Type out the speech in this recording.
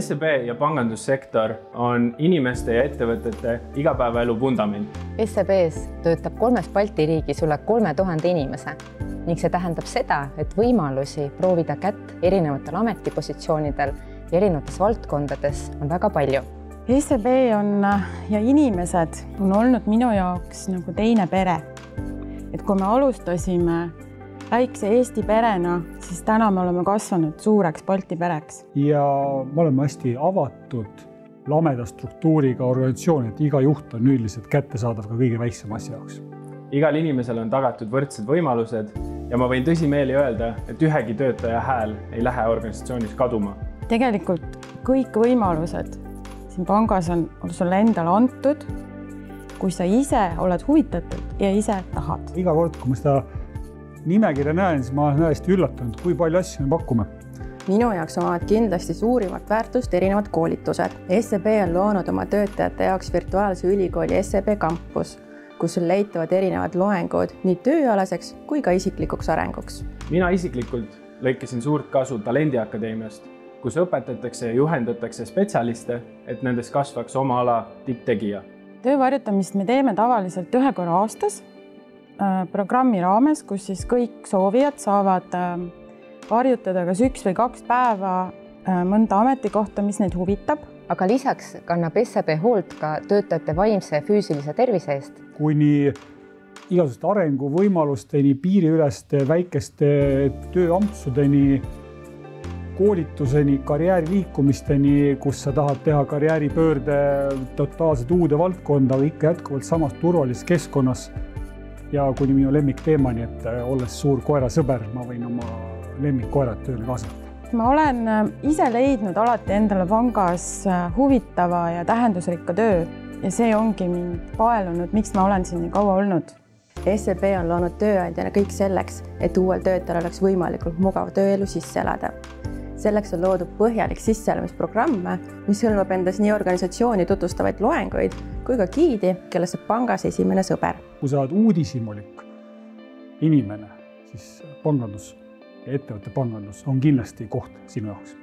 SEB ja pangandussektor on inimeste ja ettevõtete igapäevaelu vundament. SEB-s töötab 3 Balti riigis üle 3000 inimese ning see tähendab seda, et võimalusi proovida kätt erinevatel ametipositsioonidel ja erinevates valdkondades on väga palju. SEB ja inimesed on olnud minu jaoks nagu teine pere. Et kui me alustasime väikse Eesti perena, siis täna me oleme kasvanud suureks Balti pereks. Ja me oleme hästi avatud lameda struktuuriga organisatsioon, et iga juht on üldiselt kättesaadav ka kõige väiksema asja jaoks. Igal inimesel on tagatud võrdsed võimalused ja ma võin tõsimeeli öelda, et ühegi töötaja hääl ei lähe organisatsioonis kaduma. Tegelikult kõik võimalused siin pangas on sulle endale antud, kui sa ise oled huvitatud ja ise tahad. Iga kord, kui ma seda nimekirja näen, siis ma olen hästi üllatunud, kui palju asju me pakume. Minu jaoks omavad kindlasti suurimat väärtust erinevad koolitused. SEB on loonud oma töötajate jaoks virtuaalse ülikooli SEB Campus, kus leitavad erinevad loengud nii tööalaseks kui ka isiklikuks arenguks. Mina isiklikult lõikasin suurt kasu Talendiakadeemiast, kus õpetatakse ja juhendatakse spetsialiste, et nendes kasvaks oma ala tipptegija. Töövarjutamist me teeme tavaliselt 1 korra aastas programmi raames, kus siis kõik soovijad saavad varjutada kas 1 või 2 päeva mõnda ametikohta, mis neid huvitab. Aga lisaks kannab SEB hoolt ka töötajate vaimse ja füüsilise tervise eest. Kuni igasuguste arenguvõimalusteni, piiriüleste väikeste tööampsudeni, koolituseni, karjääri liikumisteni, kus sa tahad teha karjääripöörde totaalselt uude valdkonda, aga ikka jätkuvalt samas turvalises keskkonnas. Ja kuni minu lemmikteemani, et olles suur koerasõber, ma võin oma lemmikkoerad tööle kaasata. Ma olen ise leidnud alati endale pangas huvitava ja tähendusrikka töö ja see ongi mind paelunud, miks ma olen siin nii kaua olnud. SEB on loonud tööandjana kõik selleks, et uuel töötajal oleks võimalikult mugav tööelu sisse elada. Selleks on loodud põhjalik sisseelamisprogramme, mis hõlmab endas nii organisatsiooni tutvustavaid loenguid kui ka giidi, kellest saab pangas esimene sõber. Kui sa oled uudishimulik inimene, siis pangandus ja ettevõtte pangandus on kindlasti koht sinu jaoks.